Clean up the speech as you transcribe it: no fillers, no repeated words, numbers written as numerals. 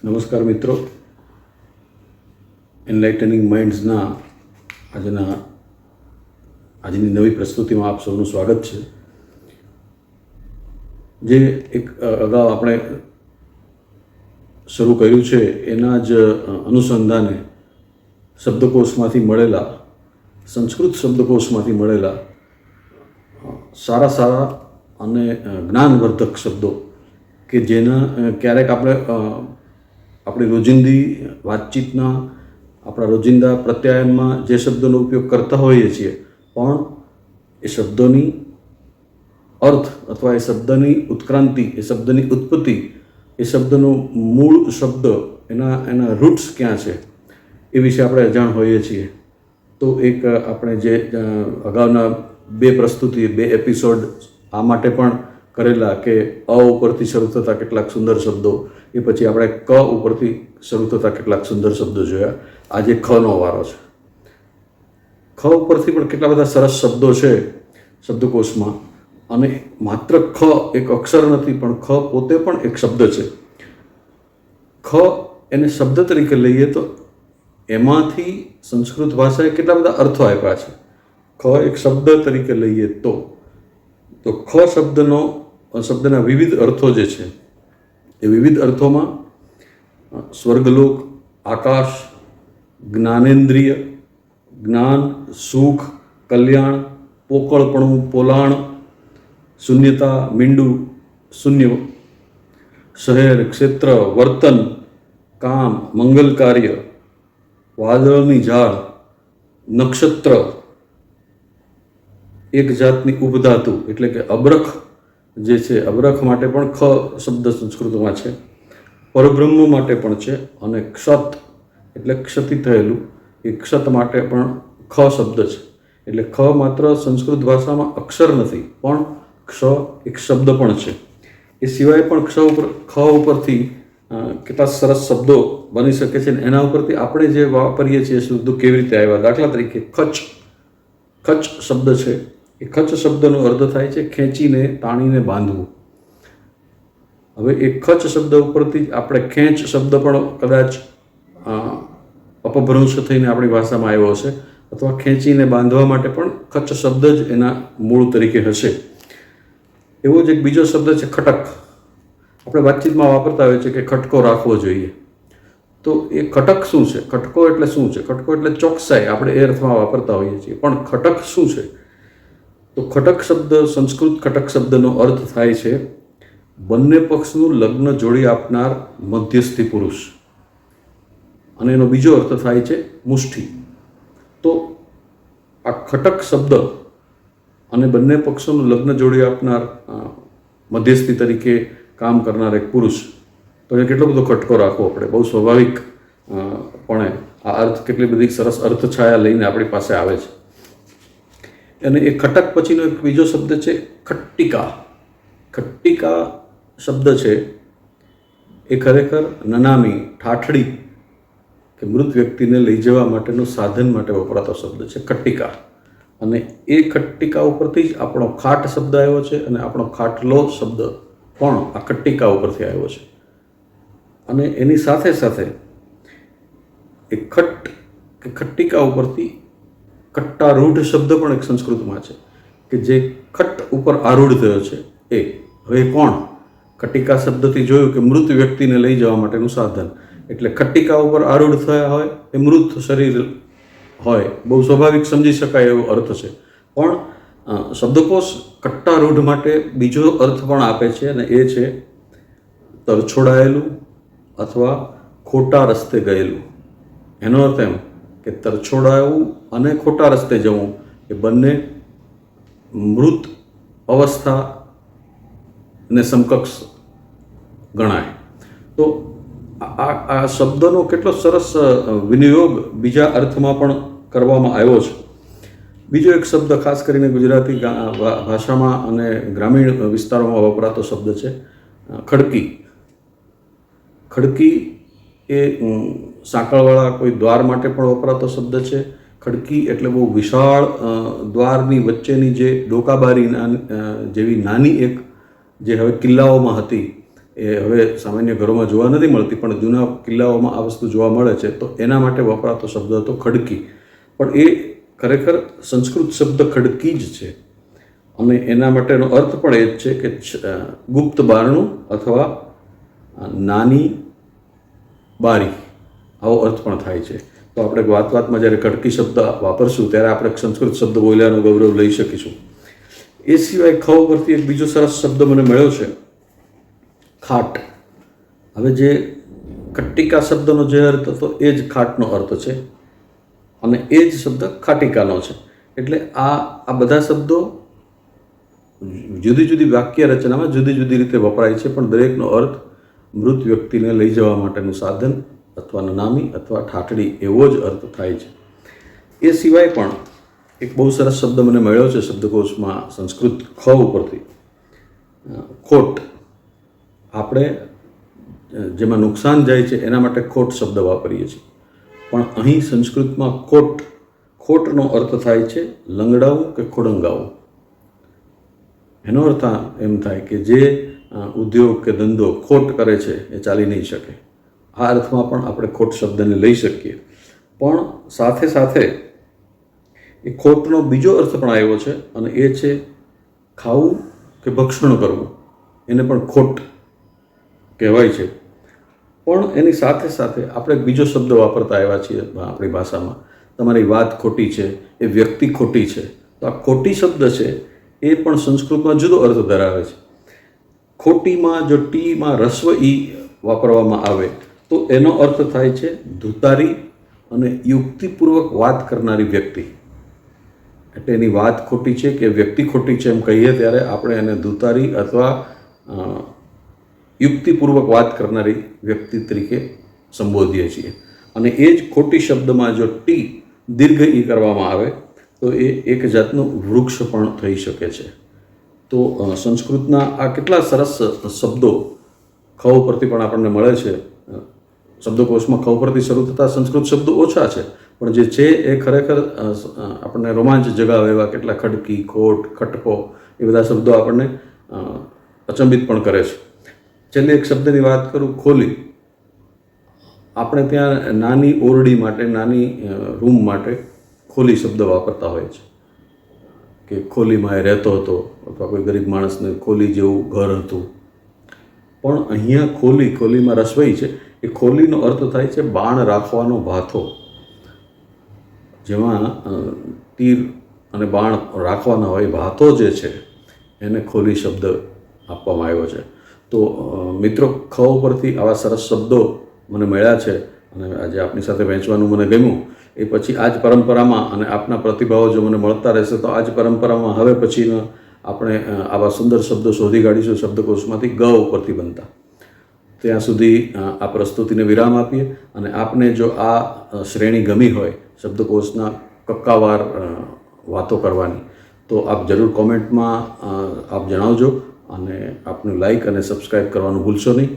નમસ્કાર મિત્રો, એનલાઇટનિંગ માઇન્ડ્સના આજની નવી પ્રસ્તુતિમાં આપ સૌનું સ્વાગત છે. જે એક અગાઉ આપણે શરૂ કર્યું છે એના જ અનુસંધાને શબ્દકોશમાંથી મળેલા, સંસ્કૃત શબ્દકોશમાંથી મળેલા સારા અને જ્ઞાનવર્ધક શબ્દો કે જેના ક્યારેક આપણી રોજિંદી વાતચીતના, આપણા રોજિંદા પ્રત્યાયનમાં જે શબ્દોનો ઉપયોગ કરતા હોઈએ છીએ, પણ એ શબ્દોની અર્થ અથવા એ શબ્દની ઉત્ક્રાંતિ, એ શબ્દની ઉત્પત્તિ, એ શબ્દનો મૂળ શબ્દ, એના રૂટ્સ ક્યાં છે એ વિશે આપણે અજાણ હોઈએ છીએ. તો એક આપણે જે અગાઉના બે એપિસોડ આ માટે પણ કરેલા કે અ ઉપરથી શરૂ થતા કેટલાક સુંદર શબ્દો, એ પછી આપણે ક ઉપરથી શરૂ થતા કેટલાક સુંદર શબ્દો જોયા. આજે ખનો વારો છે. ખ ઉપરથી પણ કેટલા બધા સરસ શબ્દો છે શબ્દકોશમાં, અને માત્ર ખ એક અક્ષર નથી, પણ ખ પોતે પણ એક શબ્દ છે. ખ એને શબ્દ તરીકે લઈએ તો એમાંથી સંસ્કૃત ભાષાએ કેટલા બધા અર્થો આપ્યા છે. ખ એક શબ્દ તરીકે લઈએ તો ખ શબ્દના વિવિધ અર્થો જે છે, એ વિવિધ અર્થોમાં સ્વર્ગલોક, આકાશ, જ્ઞાનેન્દ્રિય, જ્ઞાન, સુખ, કલ્યાણ, પોકળપણું, પોલાણ, શૂન્યતા, મીંડું, શૂન્ય, શહેર, ક્ષેત્ર, વર્તન, કામ, મંગલ કાર્ય, વાદળની ઝાડ, નક્ષત્ર, એક જાતની ઉપધાતુ એટલે કે અબરખ જે છે, અબરખ માટે પણ ખ શબ્દ સંસ્કૃતમાં છે. પરબ્રહ્મ માટે પણ છે, અને ક્ષત એટલે ક્ષતિ થયેલું, એ ક્ષત માટે પણ ખ શબ્દ છે. એટલે ખ માત્ર સંસ્કૃત ભાષામાં અક્ષર નથી, પણ ક્ષ એક શબ્દ પણ છે. એ સિવાય પણ ખ ઉપરથી કેટલા સરસ શબ્દો બની શકે છે, અને એના ઉપરથી આપણે જે વાપરીએ છીએ શબ્દો કેવી રીતે આવ્યા. દાખલા તરીકે ખચ શબ્દ છે. એ ખચ શબ્દનો અર્થ થાય છે ખેંચીને, તાણીને બાંધવું. હવે એ ખચ શબ્દ ઉપરથી આપણે ખેંચ શબ્દ પણ કદાચ અપભ્રંશ થઈને આપણી ભાષામાં આવ્યો હશે, અથવા ખેંચીને બાંધવા માટે પણ ખચ શબ્દ જ એના મૂળ તરીકે હશે. એવો જ એક બીજો શબ્દ છે ખટક. આપણે વાતચીતમાં વાપરતા હોઈએ છીએ કે ખટકો રાખવો જોઈએ. તો એ ખટક શું છે? ખટકો એટલે શું છે? ખટકો એટલે ચોકસાઈ, આપણે એ અર્થમાં વાપરતા હોઈએ છીએ. પણ ખટક શું છે? તો ખટક શબ્દ, સંસ્કૃત ખટક શબ્દનો અર્થ થાય છે બંને પક્ષનું લગ્ન જોડી આપનાર મધ્યસ્થી પુરુષ, અને એનો બીજો અર્થ થાય છે મુષ્ઠી. તો આ ખટક શબ્દ અને બંને પક્ષોનું લગ્ન જોડી આપનાર મધ્યસ્થી તરીકે કામ કરનાર એક પુરુષ, તો એ કેટલો બધો ખટકો રાખવો આપણે. બહુ સ્વાભાવિક પણ આ અર્થ, કેટલી બધી સરસ અર્થછાયા લઈને આપણી પાસે આવે છે. અને એ ખટક પછીનો એક બીજો શબ્દ છે ખટ્ટિકા. ખટ્ટિકા શબ્દ છે એ ખરેખર નનામી, ઠાઠડી કે મૃત વ્યક્તિને લઈ જવા માટેનું સાધન માટે વપરાતો શબ્દ છે ખટ્ટિકા. અને એ ખટ્ટિકા ઉપરથી જ આપણો ખાટ શબ્દ આવ્યો છે, અને આપણો ખાટલો શબ્દ પણ આ ખટ્ટિકા ઉપરથી આવ્યો છે. અને એની સાથે સાથે એ ખટ્ટિકા ઉપરથી કટ્ટારૂઢ શબ્દ પણ એક સંસ્કૃતમાં છે, કે જે ખટ ઉપર આરૂઢ થયો છે. હવે કોણ? ખટ્ટિકા શબ્દથી જોયું કે મૃત વ્યક્તિને લઈ જવા માટેનું સાધન, એટલે ખટ્ટિકા ઉપર આરૂઢ થયા હોય એ મૃત શરીર હોય. બહુ સ્વાભાવિક, સમજી શકાય એવો અર્થ છે. પણ શબ્દકોશ કટ્ટારૂઢ માટે બીજો અર્થ પણ આપે છે, અને એ છે તરછોડાયેલું અથવા ખોટા રસ્તે ગયેલું. એનો અર્થ એમ કે તરછોડાવું અને ખોટા રસ્તે જવું એ બંને મૃત અવસ્થાને સમકક્ષ ગણાય. તો આ શબ્દનો કેટલો સરસ વિનિયોગ બીજા અર્થમાં પણ કરવામાં આવ્યો છે. બીજો એક શબ્દ ખાસ કરીને ગુજરાતી ભાષામાં અને ગ્રામીણ વિસ્તારોમાં વપરાતો શબ્દ છે ખડકી. ખડકી એ સાંકળવાળા કોઈ દ્વાર માટે પણ વપરાતો શબ્દ છે. ખડકી એટલે બહુ વિશાળ દ્વારની વચ્ચેની જે ડોકાબારી જેવી નાની એક, જે હવે કિલ્લાઓમાં હતી, એ હવે સામાન્ય ઘરોમાં જોવા નથી મળતી, પણ જૂના કિલ્લાઓમાં આ વસ્તુ જોવા મળે છે. તો એના માટે વપરાતો શબ્દ હતો ખડકી, પણ એ ખરેખર સંસ્કૃત શબ્દ ખડકી જ છે અને એના માટેનો અર્થ પણ એ જ છે કે ગુપ્ત બારણું અથવા નાની બારી, આવો અર્થ પણ થાય છે. તો આપણે વાતમાં જ્યારે ખડકી શબ્દ વાપરશું ત્યારે આપણે સંસ્કૃત શબ્દ બોલ્યાનો ગૌરવ લઈ શકીશું. એ સિવાય ખ પરથી એક બીજો સરસ શબ્દ મને મળ્યો છે, ખાટ. હવે જે ખટ્ટિકા શબ્દનો જે અર્થ હતો એ જ ખાટનો અર્થ છે અને એ જ શબ્દ ખાટિકાનો છે. એટલે આ બધા શબ્દો જુદી જુદી વાક્ય રચનામાં જુદી જુદી રીતે વપરાય છે, પણ દરેકનો અર્થ મૃત વ્યક્તિને લઈ જવા માટેનું સાધન અથવા નનામી અથવા ઠાઠડી એવો જ અર્થ થાય છે. એ સિવાય પણ એક બહુ સરસ શબ્દ મને મળ્યો છે શબ્દકોશમાં સંસ્કૃત ખ ઉપરથી, ખોટ. આપણે જેમાં નુકસાન જાય છે એના માટે ખોટ શબ્દ વાપરીએ છીએ, પણ અહીં સંસ્કૃતમાં ખોટનો અર્થ થાય છે લંગડાવું કે ખોડંગાવું. એનો અર્થ એમ થાય કે જે ઉદ્યોગ કે ધંધો ખોટ કરે છે એ ચાલી નહીં શકે. આ અર્થમાં પણ આપણે ખોટ શબ્દને લઈ શકીએ. પણ સાથે સાથે એ ખોટનો બીજો અર્થ પણ આવ્યો છે અને એ છે ખાવું કે ભક્ષણ કરવું, એને પણ ખોટ કહેવાય છે. પણ એની સાથે સાથે આપણે એક બીજો શબ્દ વાપરતા આવ્યા છીએ આપણી ભાષામાં, તમારી વાત ખોટી છે, એ વ્યક્તિ ખોટી છે. તો આ ખોટી શબ્દ છે એ પણ સંસ્કૃતમાં જુદો અર્થ ધરાવે છે. ખોટીમાં જો ટીમાં રસ્વ ઈ વાપરવામાં આવે તો એનો અર્થ થાય છે ધુતારી અને યુક્તિપૂર્વક વાત કરનારી વ્યક્તિ. એટલે એની વાત ખોટી છે કે વ્યક્તિ ખોટી છે એમ કહીએ ત્યારે આપણે એને ધુતારી અથવા યુક્તિપૂર્વક વાત કરનારી વ્યક્તિ તરીકે સંબોધીએ છીએ. અને એ જ ખોટી શબ્દમાં જો ટી દીર્ઘ ઈ કરવામાં આવે તો એ એક જાતનું વૃક્ષ પણ થઈ શકે છે. તો સંસ્કૃતના આ કેટલા સરસ શબ્દો ખ પરથી પણ આપણને મળે છે. શબ્દકોશમાં ખ પરથી શરૂ થતા સંસ્કૃત શબ્દો ઓછા છે, પણ જે છે એ ખરેખર આપણને રોમાંચ જગાવે એવા કેટલા ખડકી, ખોટ, ખટકો એ બધા શબ્દો આપણને અચંબિત પણ કરે છે. છેલ્લે એક શબ્દની વાત કરું, ખોલી. આપણે ત્યાં નાની ઓરડી માટે, નાની રૂમ માટે ખોલી શબ્દ વાપરતા હોય છે કે ખોલીમાં એ રહેતો હતો અથવા કોઈ ગરીબ માણસને ખોલી જેવું ઘર હતું. પણ અહીંયા ખોલીમાં રસવાઈ છે. એ ખોલીનો અર્થ થાય છે બાણ રાખવાનો ભાથો, જેમાં તીર અને બાણ રાખવાના હોય ભાથો જે છે એને ખોલી શબ્દ આપવામાં આવ્યો છે. તો મિત્રો, ખ ઉપરથી આવા સરસ શબ્દો મને મળ્યા છે અને આજે આપની સાથે વહેંચવાનું મને ગમ્યું. એ પછી આ જ પરંપરામાં અને આપના પ્રતિભાવો જો મને મળતા રહેશે તો આ જ પરંપરામાં હવે પછીના આપણે આવા સુંદર શબ્દો શોધી કાઢીશું શબ્દકોશમાંથી ગ ઉપરથી બનતા. ત્યાં સુધી આ પ્રસ્તુતિને વિરામ આપીએ અને આપને જો આ શ્રેણી ગમી હોય શબ્દકોશના કક્કાવાર વાતો કરવાની તો આપ જરૂર કોમેન્ટમાં આપ જણાવજો અને આપનું લાઈક અને સબસ્ક્રાઈબ કરવાનું ભૂલશો નહીં.